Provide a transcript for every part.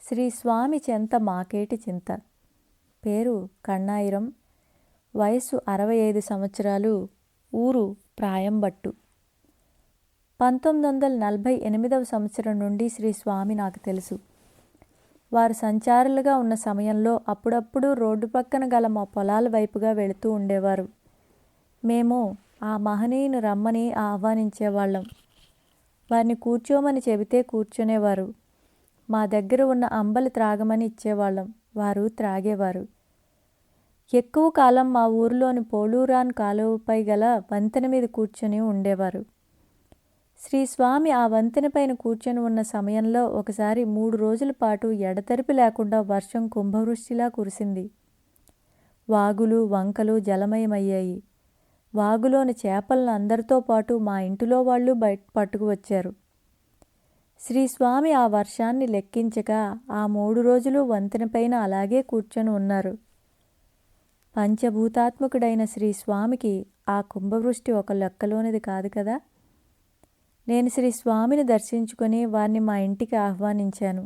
శ్రీ స్వామి చెంత మాకేటి చింత. పేరు కన్నాయిరం. వయస్సు 65 సంవత్సరాలు. ఊరు ప్రాయంబట్టు. 1948వ సంవత్సరం నుండి శ్రీ స్వామి నాకు తెలుసు. వారు సంచారులుగా ఉన్న సమయంలో అప్పుడప్పుడు రోడ్డు పక్కన గల మా పొలాల వైపుగా వెళుతూ ఉండేవారు. మేము ఆ మహనీయుని రమ్మని ఆహ్వానించేవాళ్ళం. వారిని కూర్చోమని చెబితే కూర్చునేవారు. మా దగ్గర ఉన్న అంబలి త్రాగమని ఇచ్చేవాళ్ళం. వారు త్రాగేవారు. ఎక్కువ కాలం మా ఊరిలోని పోలూరాన్ కాలువపై గల వంతెన మీద కూర్చొని ఉండేవారు. శ్రీ స్వామి ఆ వంతెన పైన కూర్చొని ఉన్న సమయంలో ఒకసారి 3 రోజుల పాటు ఎడతెరిపి లేకుండా వర్షం కుంభవృష్టిలా కురిసింది. వాగులు వంకలు జలమయమయ్యాయి. వాగులోని చేపలను అందరితో పాటు మా ఇంటిలో వాళ్ళు బయట పట్టుకువచ్చారు. శ్రీ స్వామి ఆ వర్షాన్ని లెక్కించక ఆ 3 రోజులు వంతెనపైన అలాగే కూర్చొని ఉన్నారు. పంచభూతాత్మకుడైన శ్రీ స్వామికి ఆ కుంభవృష్టి ఒక లెక్కలోనిది కాదు కదా. నేను శ్రీ స్వామిని దర్శించుకొని వారిని మా ఇంటికి ఆహ్వానించాను.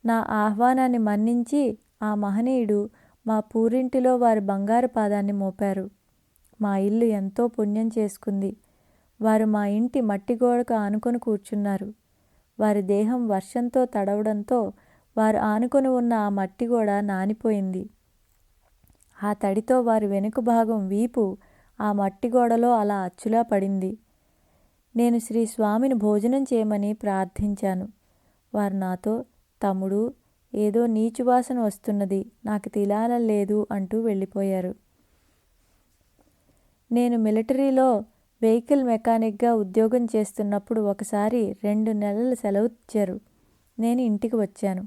నా ఆహ్వానాన్ని మన్నించి ఆ మహనీయుడు మా పూరింటిలో వారి బంగారు పాదాన్ని మోపారు. మా ఇల్లు ఎంతో పుణ్యం చేసుకుంది. వారు మా ఇంటి మట్టి గోడకు ఆనుకొని కూర్చున్నారు. వారి దేహం వర్షంతో తడవడంతో వారు ఆనుకొని ఉన్న ఆ మట్టి గోడ నానిపోయింది. ఆ తడితో వారి వెనుక భాగం వీపు ఆ మట్టి గోడలో అలా అచ్చులా పడింది. నేను శ్రీ స్వామిని భోజనం చేయమని ప్రార్థించాను. వారు నాతో, తమ్ముడు, ఏదో నీచువాసన వస్తున్నది, నాకు తినాలని లేదు అంటూ వెళ్ళిపోయారు. నేను మిలిటరీలో వెహికల్ మెకానిక్గా ఉద్యోగం చేస్తున్నప్పుడు ఒకసారి 2 నెలల సెలవు ఇచ్చారు. నేను ఇంటికి వచ్చాను.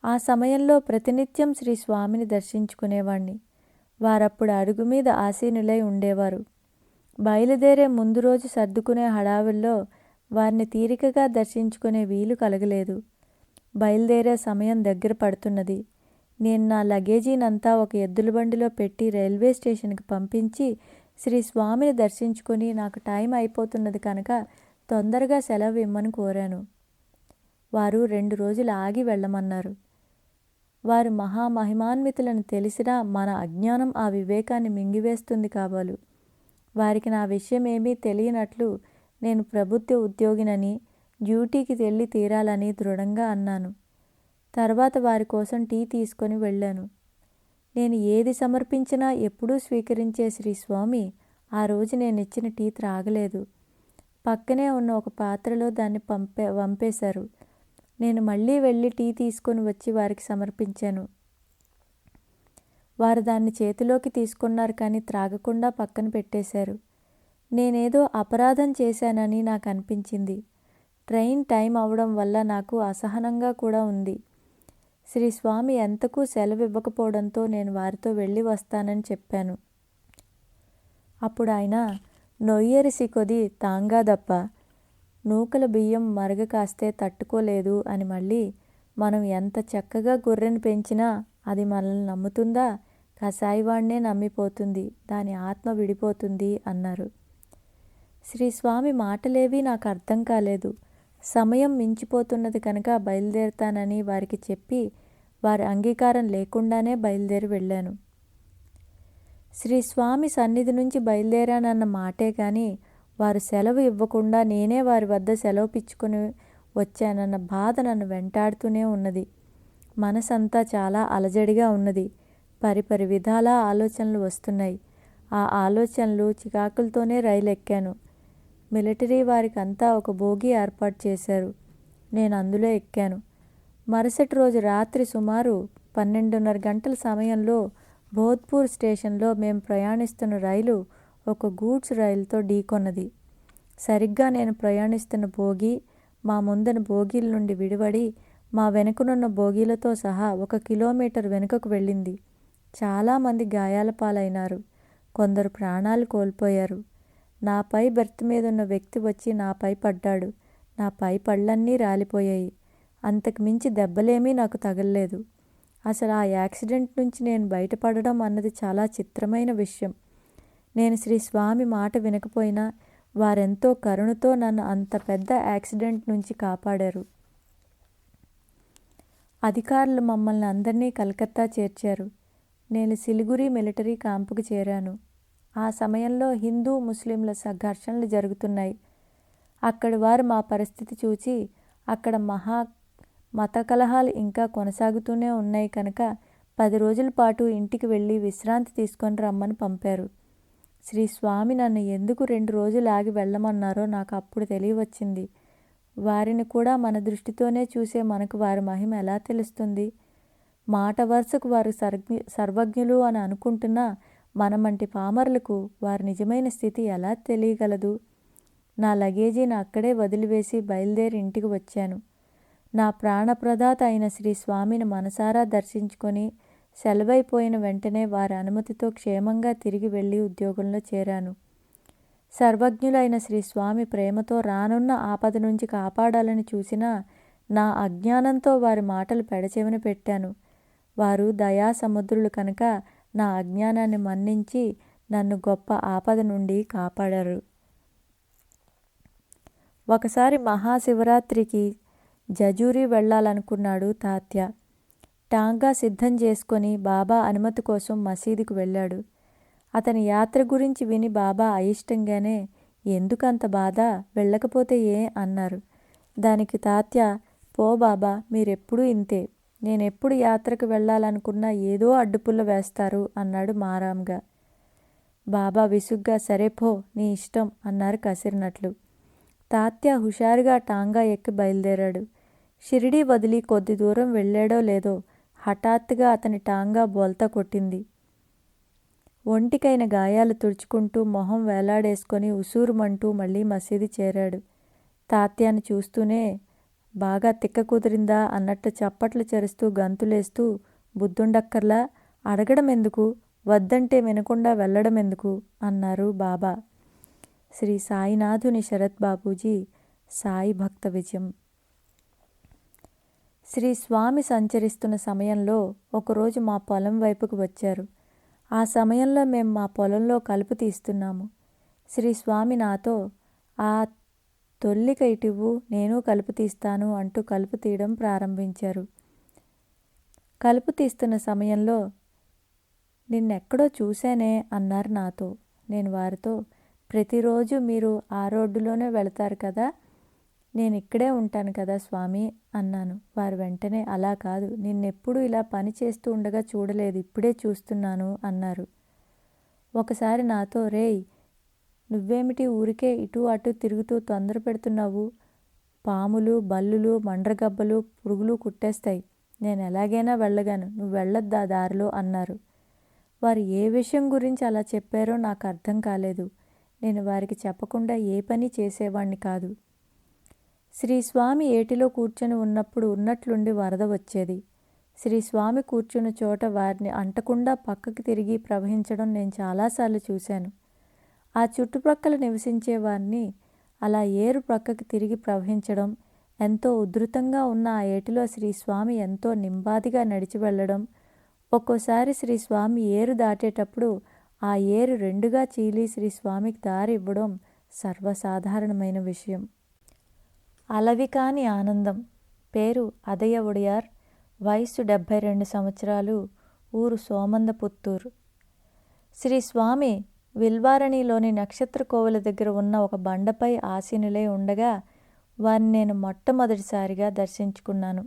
ఆ సమయంలో ప్రతినిత్యం శ్రీ స్వామిని దర్శించుకునేవాణ్ణి. వారప్పుడు అడుగు మీద ఆసీనులై ఉండేవారు. బయలుదేరే ముందు రోజు సర్దుకునే హడావిల్లో వారిని తీరికగా దర్శించుకునే వీలు కలగలేదు. బయలుదేరే సమయం దగ్గర పడుతున్నది. నేను నా లగేజీనంతా ఒక ఎద్దుల బండిలో పెట్టి రైల్వే స్టేషన్కి పంపించి శ్రీ స్వామిని దర్శించుకొని నాకు టైం అయిపోతున్నది కనుక తొందరగా సెలవు ఇమ్మని కోరాను. వారు 2 రోజులు ఆగి వెళ్ళమన్నారు. వారు మహామహిమాన్వితులను తెలిసినా మన అజ్ఞానం ఆ వివేకాన్ని మింగివేస్తుంది కాబోలు. వారికి నా విషయం ఏమీ తెలియనట్లు నేను ప్రభుత్వ ఉద్యోగినని, డ్యూటీకి వెళ్ళి తీరాలని దృఢంగా అన్నాను. తర్వాత వారి కోసం టీ తీసుకొని వెళ్ళాను. నేను ఏది సమర్పించినా ఎప్పుడూ స్వీకరించే శ్రీ స్వామి ఆ రోజు నేనిచ్చిన టీ త్రాగలేదు. పక్కనే ఉన్న ఒక పాత్రలో దాన్ని వంపేశారు. నేను మళ్ళీ వెళ్ళి టీ తీసుకొని వచ్చి వారికి సమర్పించాను. వారు దాన్ని చేతిలోకి తీసుకున్నారు కానీ త్రాగకుండా పక్కన పెట్టేశారు. నేనేదో అపరాధం చేశానని నాకు అనిపించింది. ట్రైన్ టైం అవడం వల్ల నాకు అసహనంగా కూడా ఉంది. శ్రీ స్వామి ఎంతకు సెలవు ఇవ్వకపోవడంతో నేను వారితో వెళ్ళి వస్తానని చెప్పాను. అప్పుడు ఆయన, నొయ్యరిసి కొది తాంగాదప్ప, నూకల బియ్యం మరగ కాస్తే తట్టుకోలేదు అని మళ్ళీ, మనం ఎంత చక్కగా గొర్రెను పెంచినా అది మనల్ని నమ్ముతుందా? కసాయివాణ్ణే నమ్మిపోతుంది, దాని ఆత్మ విడిపోతుంది అన్నారు. శ్రీ స్వామి మాటలేవీ నాకు అర్థం కాలేదు. సమయం మించిపోతున్నది కనుక బయలుదేరుతానని వారికి చెప్పి వారి అంగీకారం లేకుండానే బయలుదేరి వెళ్ళాను. శ్రీ స్వామి సన్నిధి నుంచి బయలుదేరానన్న మాటే కానీ వారు సెలవు ఇవ్వకుండా నేనే వారి వద్ద సెలవు పిచ్చుకొని వచ్చానన్న బాధ నన్ను వెంటాడుతూనే ఉన్నది. మనసంతా చాలా అలజడిగా ఉన్నది. పరిపరి విధాల ఆలోచనలు వస్తున్నాయి. ఆ ఆలోచనలు చికాకులతోనే రైలు ఎక్కాను. మిలిటరీ వారికంతా ఒక బోగీ ఏర్పాటు చేశారు. నేను అందులో ఎక్కాను. మరుసటి రోజు రాత్రి సుమారు 12:30 గంటల సమయంలో భోధ్పూర్ స్టేషన్లో మేము ప్రయాణిస్తున్న రైలు ఒక గూడ్స్ రైలుతో ఢీకొన్నది. సరిగ్గా నేను ప్రయాణిస్తున్న బోగీ మా ముందన బోగీల నుండి విడివడి మా వెనుకనున్న బోగీలతో సహా 1 కిలోమీటర్ వెనుకకు వెళ్ళింది. చాలామంది గాయాల పాలైనారు. కొందరు ప్రాణాలు కోల్పోయారు. నా పై బెర్త్ మీదున్న వ్యక్తి వచ్చి నాపై పడ్డాడు. నా పై పళ్ళన్నీ రాలిపోయాయి. అంతకు మించి దెబ్బలేమీ నాకు తగలలేదు. అసలు ఆ యాక్సిడెంట్ నుంచి నేను బయటపడడం అన్నది చాలా చిత్రమైన విషయం. నేను శ్రీ స్వామి మాట వినకపోయినా వారెంతో కరుణతో నన్ను అంత పెద్ద యాక్సిడెంట్ నుంచి కాపాడారు. అధికారులు మమ్మల్ని అందరినీ కలకత్తా చేర్చారు. నేను సిలిగురి మిలిటరీ క్యాంపుకు చేరాను. ఆ సమయంలో హిందూ ముస్లింల ఘర్షణలు జరుగుతున్నాయి. అక్కడి వారు మా పరిస్థితి చూచి అక్కడ మత కలహాలు ఇంకా కొనసాగుతూనే ఉన్నాయి కనుక 10 రోజుల పాటు ఇంటికి వెళ్ళి విశ్రాంతి తీసుకొని రమ్మని పంపారు. శ్రీ స్వామి నన్ను ఎందుకు 2 రోజులు ఆగి వెళ్ళమన్నారో నాకు అప్పుడు తెలియవచ్చింది. వారిని కూడా మన దృష్టితోనే చూసే మనకు వారి మహిమ ఎలా తెలుస్తుంది? మాట వరుసకు వారు సర్వజ్ఞులు అని అనుకుంటున్నా మనమంటి పామరులకు వారి నిజమైన స్థితి ఎలా తెలియగలదు? నా లగేజీని అక్కడే వదిలివేసి బయలుదేరి ఇంటికి వచ్చాను. నా ప్రాణప్రదాత అయిన శ్రీ స్వామిని మనసారా దర్శించుకొని సెలవైపోయిన వెంటనే వారి అనుమతితో క్షేమంగా తిరిగి వెళ్ళి ఉద్యోగంలో చేరాను. సర్వజ్ఞులైన శ్రీ స్వామి ప్రేమతో రానున్న ఆపద నుంచి కాపాడాలని చూసినా నా అజ్ఞానంతో వారి మాటలు పెడచెవిన పెట్టాను. వారు దయాసముద్రులు కనుక నా అజ్ఞానాన్ని మన్నించి నన్ను గొప్ప ఆపద నుండి కాపాడారు. ఒకసారి మహాశివరాత్రికి జజూరి వెళ్ళాలనుకున్నాడు తాత్య. టాంగా సిద్ధం చేసుకొని బాబా అనుమతి కోసం మసీదుకు వెళ్ళాడు. అతని యాత్ర గురించి విని బాబా అయిష్టంగానే ఎందుకంత బాధ, వెళ్ళకపోతే ఏ అన్నారు. దానికి తాత్య, పో బాబా, మీరెప్పుడూ ఇంతే, నేనెప్పుడు యాత్రకు వెళ్ళాలనుకున్నా ఏదో అడ్డుపుల్ల వేస్తారు అన్నాడు మారాంగా. బాబా విసుగ్గా, సరే పో, నీ ఇష్టం అన్నారు కసిరినట్లు. తాత్య హుషారుగా టాంగా ఎక్కి బయలుదేరాడు. షిరిడీ వదిలి కొద్ది దూరం వెళ్ళాడో లేదో హఠాత్తుగా అతని టాంగా బోల్తా కొట్టింది. ఒంటికైన గాయాలు తుడుచుకుంటూ మొహం వేలాడేసుకొని ఉసూరుమంటూ మళ్ళీ మసీదు చేరాడు. తాత్యాన్ని చూస్తూనే బాగా తిక్క కుదిరిందా అన్నట్టు చప్పట్లు చెరుస్తూ గంతులేస్తూ, బుద్ధుండక్కర్లా, అడగడం ఎందుకు, వద్దంటే వినకుండా వెళ్ళడం ఎందుకు అన్నారు బాబా. శ్రీ సాయినాథుని శరత్ బాబూజీ, సాయి భక్త విజయం. శ్రీ స్వామి సంచరిస్తున్న సమయంలో ఒకరోజు మా పొలం వైపుకు వచ్చారు. ఆ సమయంలో మేము మా పొలంలో కలుపు తీస్తున్నాము. శ్రీ స్వామి నాతో, ఆ తొల్లిక ఇటివ్వు, నేను కలుపు తీస్తాను అంటూ కలుపు తీయడం ప్రారంభించారు. కలుపు తీస్తున్న సమయంలో నిన్నెక్కడో చూశానే అన్నారు నాతో. నేను వారితో, ప్రతిరోజు మీరు ఆ రోడ్డులోనే వెళతారు కదా, నేను ఇక్కడే ఉంటాను కదా స్వామి అన్నాను. వారు వెంటనే, అలా కాదు, నిన్నెప్పుడు ఇలా పని చేస్తూ ఉండగా చూడలేదు, ఇప్పుడే చూస్తున్నాను అన్నారు. ఒకసారి నాతో, రేయ్, నువ్వేమిటి ఊరికే ఇటు అటు తిరుగుతూ తొందర పెడుతున్నావు, పాములు, బల్లులు, మండ్రగబ్బలు, పురుగులు కుట్టేస్తాయి, నేను ఎలాగైనా వెళ్ళగాను, నువ్వు వెళ్ళొద్దా దారిలో అన్నారు. వారు ఏ విషయం గురించి అలా చెప్పారో నాకు అర్థం కాలేదు. నేను వారికి చెప్పకుండా ఏ పని చేసేవాణ్ణి కాదు. శ్రీస్వామి ఏటిలో కూర్చొని ఉన్నప్పుడు ఉన్నట్లుండి వరద వచ్చేది. శ్రీస్వామి కూర్చున్న చోట వారిని అంటకుండా పక్కకి తిరిగి ప్రవహించడం నేను చాలాసార్లు చూశాను. ఆ చుట్టుప్రక్కల నివసించే వారిని అలా ఏరు ప్రక్కకి తిరిగి ప్రవహించడం, ఎంతో ఉధృతంగా ఉన్న ఆ ఏటిలో శ్రీస్వామి ఎంతో నింబాదిగా నడిచి వెళ్ళడం, ఒక్కోసారి శ్రీస్వామి ఏరు దాటేటప్పుడు ఆ ఏరు రెండుగా చీలి శ్రీస్వామికి దారి ఇవ్వడం సర్వసాధారణమైన విషయం. అలవికాని ఆనందం. పేరు అదయ్య ఒడియార్, వయస్సు 72 సంవత్సరాలు, ఊరు సోమందపుత్తూరు. శ్రీస్వామి విల్వారణిలోని నక్షత్ర కోవెల దగ్గర ఉన్న ఒక బండపై ఆసీనులై ఉండగా వారిని నేను మొట్టమొదటిసారిగా దర్శించుకున్నాను.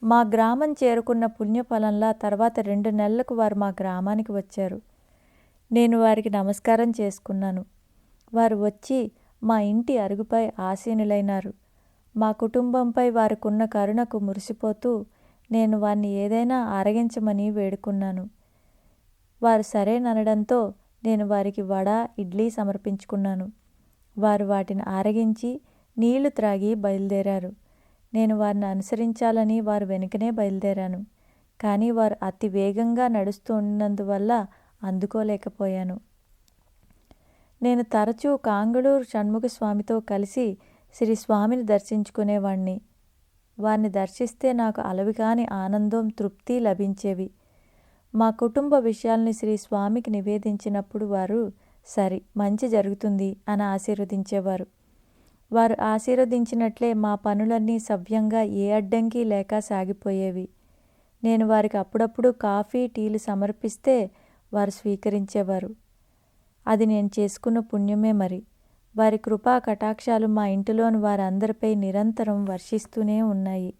మా గ్రామం చేరుకున్న పుణ్యఫలంలా తర్వాత 2 నెలలకు వారు మా గ్రామానికి వచ్చారు. నేను వారికి నమస్కారం చేసుకున్నాను. వారు వచ్చి మా ఇంటి అరుగుపై ఆసీనులైనారు. మా కుటుంబంపై వారికున్న కరుణకు మురిసిపోతూ నేను వారిని ఏదైనా ఆరగించమని వేడుకున్నాను. వారు సరేననడంతో నేను వారికి వడ, ఇడ్లీ సమర్పించుకున్నాను. వారు వాటిని ఆరగించి నీళ్లు త్రాగి బయలుదేరారు. నేను వారిని అనుసరించాలని వారు వెనుకనే బయలుదేరాను. కానీ వారు అతి వేగంగా నడుస్తూ ఉన్నందువల్ల అందుకోలేకపోయాను. నేను తరచూ కాంగళూరు షణ్ముఖస్వామితో కలిసి శ్రీ స్వామిని దర్శించుకునేవాణ్ణి. వారిని దర్శిస్తే నాకు అలవికాని ఆనందం, తృప్తి లభించేవి. మా కుటుంబ విషయాల్ని శ్రీ స్వామికి నివేదించినప్పుడు వారు సరి, మంచి జరుగుతుంది అని ఆశీర్వదించేవారు. వారు ఆశీర్వదించినట్లే మా పనులన్నీ సవ్యంగా ఏ అడ్డంకి లేక సాగిపోయేవి. నేను వారికి అప్పుడప్పుడు కాఫీ, టీలు సమర్పిస్తే వారు స్వీకరించేవారు. అది నేను చేసుకున్న పుణ్యమే మరి. వారి కృపా కటాక్షాలు మా ఇంటిలోని వారందరిపై నిరంతరం వర్షిస్తూనే ఉన్నాయి.